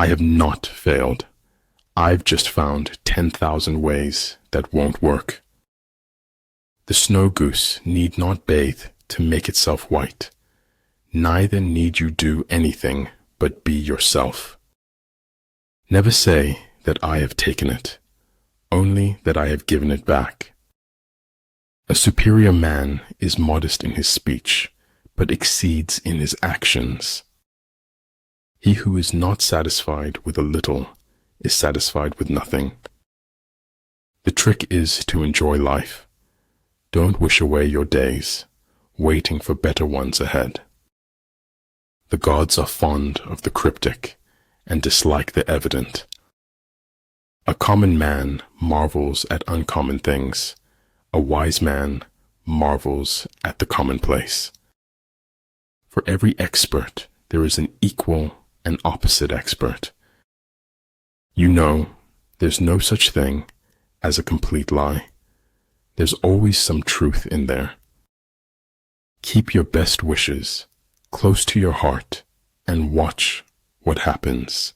I have not failed. I've just found 10,000 ways that won't work. The snow goose need not bathe to make itself white. Neither need you do anything but be yourself. Never say that I have taken it, only that I have given it back. A superior man is modest in his speech, but exceeds in his actions. He who is not satisfied with a little is satisfied with nothing. The trick is to enjoy life. Don't wish away your days, waiting for better ones ahead. The gods are fond of the cryptic and dislike the evident. A common man marvels at uncommon things. A wise man marvels at the commonplace. For every expert, there is an equal and opposite expert. You know, there's no such thing as a complete lie. There's always some truth in there. Keep your best wishes close to your heart and watch what happens.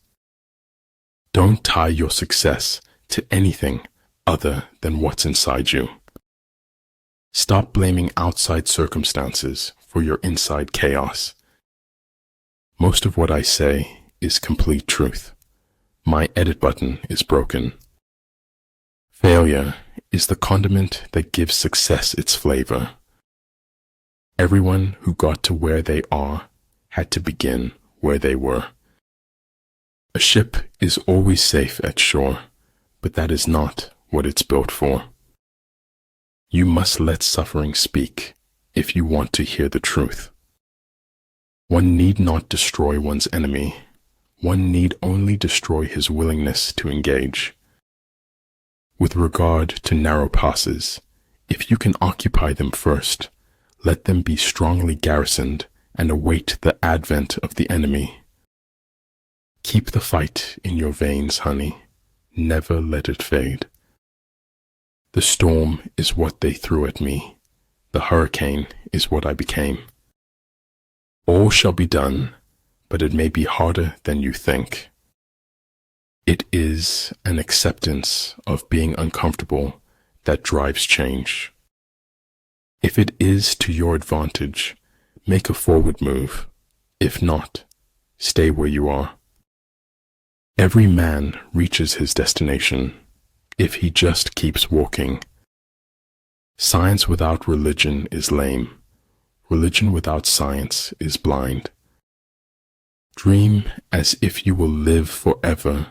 Don't tie your success to anything other than what's inside you. Stop blaming outside circumstances for your inside chaos. Most of what I say is complete truth. My edit button is broken. Failure is the condiment that gives success its flavor. Everyone who got to where they are had to begin where they were. A ship is always safe at shore, but that is not what it's built for. You must let suffering speak if you want to hear the truth. One need not destroy one's enemy. One need only destroy his willingness to engage. With regard to narrow passes, if you can occupy them first, let them be strongly garrisoned and await the advent of the enemy. Keep the fight in your veins, honey. Never let it fade. The storm is what they threw at me. The hurricane is what I became. All shall be done, but it may be harder than you think. It is an acceptance of being uncomfortable that drives change. If it is to your advantage, make a forward move. If not, stay where you are. Every man reaches his destination if he just keeps walking. Science without religion is lame. Religion without science is blind. Dream as if you will live forever.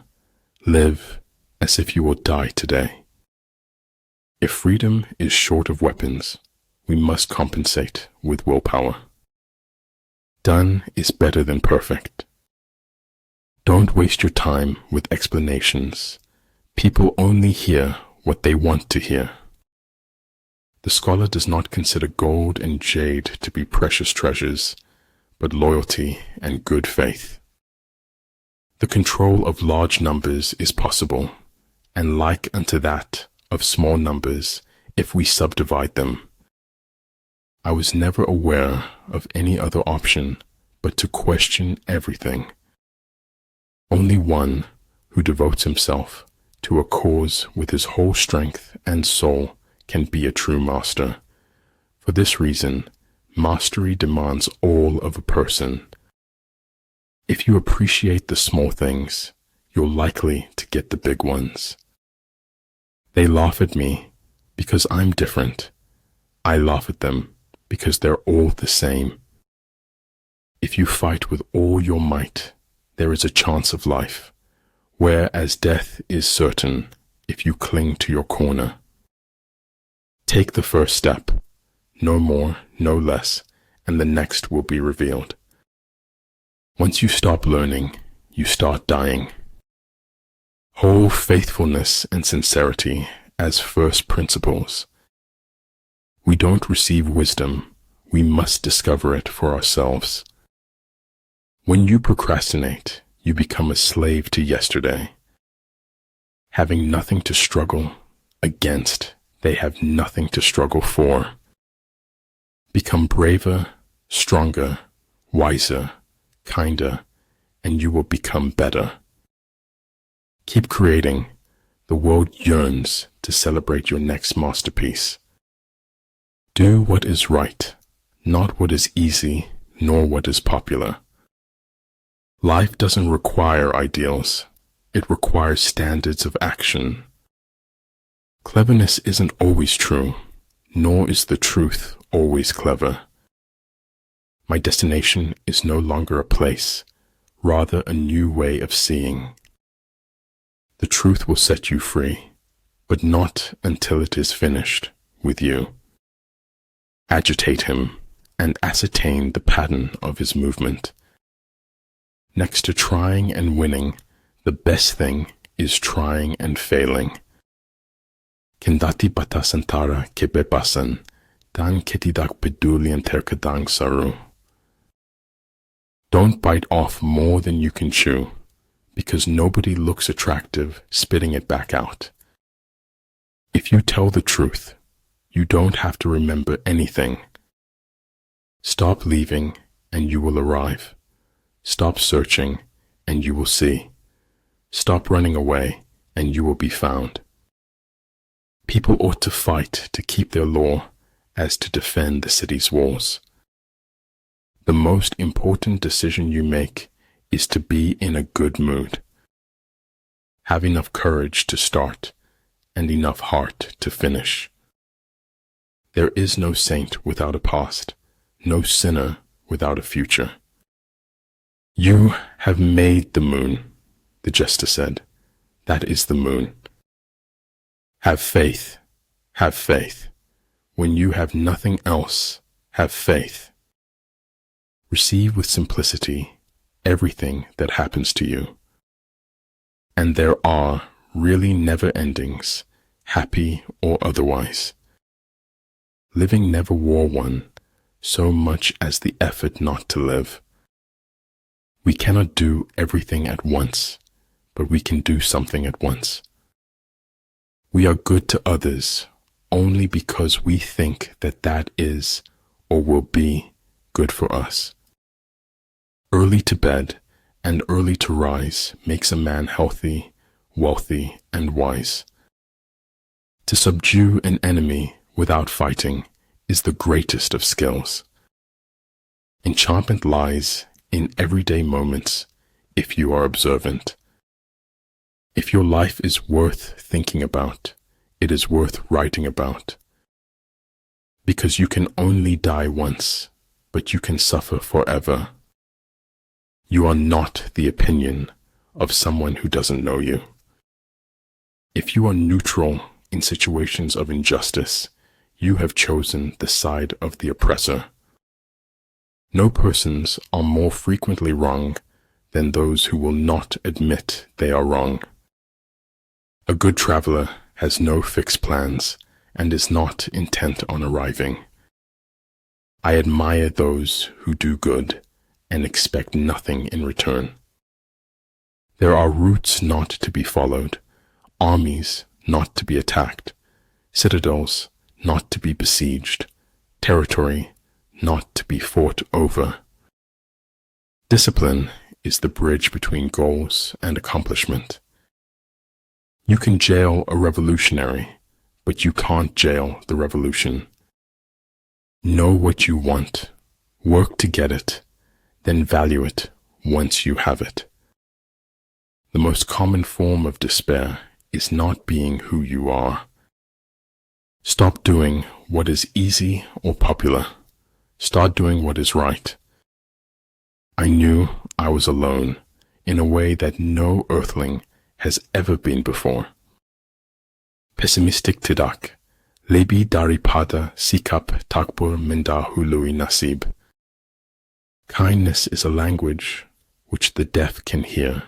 Live as if you will die today. If freedom is short of weapons, we must compensate with willpower. Done is better than perfect. Don't waste your time with explanations. People only hear what they want to hear. The scholar does not consider gold and jade to be precious treasures, but loyalty and good faith. The control of large numbers is possible, and like unto that of small numbers if we subdivide them. I was never aware of any other option but to question everything. Only one who devotes himself to a cause with his whole strength and soul can be a true master. For this reason, mastery demands all of a person. If you appreciate the small things, you're likely to get the big ones. They laugh at me because I'm different. I laugh at them because they're all the same. If you fight with all your might, there is a chance of life, whereas death is certain if you cling to your corner. Take the first step, no more, no less, and the next will be revealed. Once you stop learning, you start dying. Hold faithfulness and sincerity as first principles. We don't receive wisdom, we must discover it for ourselves. When you procrastinate, you become a slave to yesterday. Having nothing to struggle against, they have nothing to struggle for. Become braver, stronger, wiser, kinder, and you will become better. Keep creating. The world yearns to celebrate your next masterpiece. Do what is right, not what is easy, nor what is popular. Life doesn't require ideals. It requires standards of action. Cleverness isn't always true, nor is the truth always clever. My destination is no longer a place, rather a new way of seeing. The truth will set you free, but not until it is finished with you. Agitate him and ascertain the pattern of his movement. Next to trying and winning, the best thing is trying and failing. Kendati batasantara kebebasan, dan ketidak pedulian terkadang saru. Don't bite off more than you can chew, because nobody looks attractive spitting it back out. If you tell the truth, you don't have to remember anything. Stop leaving and you will arrive. Stop searching and you will see. Stop running away and you will be found. People ought to fight to keep their law as to defend the city's walls. The most important decision you make is to be in a good mood. Have enough courage to start and enough heart to finish. There is no saint without a past, no sinner without a future. You have made the moon, the jester said. That is the moon. Have faith, have faith. When you have nothing else, have faith. Receive with simplicity everything that happens to you. And there are really never endings, happy or otherwise. Living never wore one, so much as the effort not to live. We cannot do everything at once, but we can do something at once. We are good to others only because we think that that is or will be good for us. Early to bed and early to rise makes a man healthy, wealthy, and wise. To subdue an enemy without fighting is the greatest of skills. Enchantment lies in everyday moments if you are observant. If your life is worth thinking about, it is worth writing about. Because you can only die once, but you can suffer forever. You are not the opinion of someone who doesn't know you. If you are neutral in situations of injustice, you have chosen the side of the oppressor. No persons are more frequently wrong than those who will not admit they are wrong. A good traveler has no fixed plans and is not intent on arriving. I admire those who do good and expect nothing in return. There are routes not to be followed, armies not to be attacked, citadels not to be besieged, territory not to be fought over. Discipline is the bridge between goals and accomplishment. You can jail a revolutionary, but you can't jail the revolution. Know what you want, work to get it, then value it once you have it. The most common form of despair is not being who you are. Stop doing what is easy or popular. Start doing what is right. I knew I was alone in a way that no earthling has ever been before. Pessimistic tidak, lebih daripada sikap takbur mendahului nasib. Kindness is a language which the deaf can hear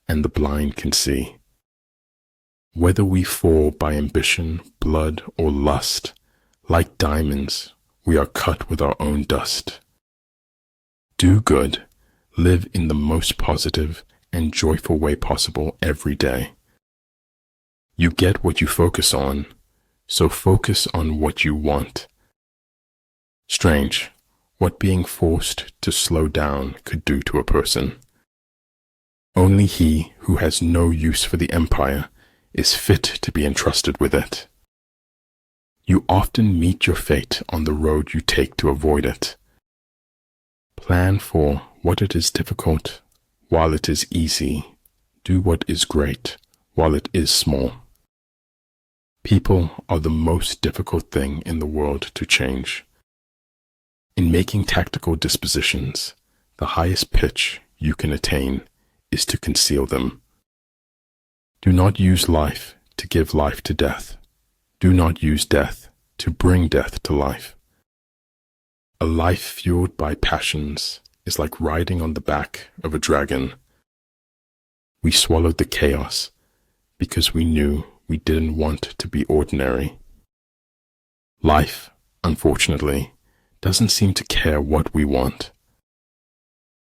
and the blind can see. Whether we fall by ambition, blood, or lust, like diamonds, we are cut with our own dust. Do good, live in the most positive and joyful way possible every day. You get what you focus on, so focus on what you want. Strange what being forced to slow down could do to a person. Only he who has no use for the empire is fit to be entrusted with it. You often meet your fate on the road you take to avoid it. Plan for what it is difficult while it is easy. Do what is great while it is small. People are the most difficult thing in the world to change. In making tactical dispositions, the highest pitch you can attain is to conceal them. Do not use life to give life to death. Do not use death to bring death to life. A life fueled by passions is like riding on the back of a dragon. We swallowed the chaos because we knew we didn't want to be ordinary. Life, unfortunately, doesn't seem to care what we want.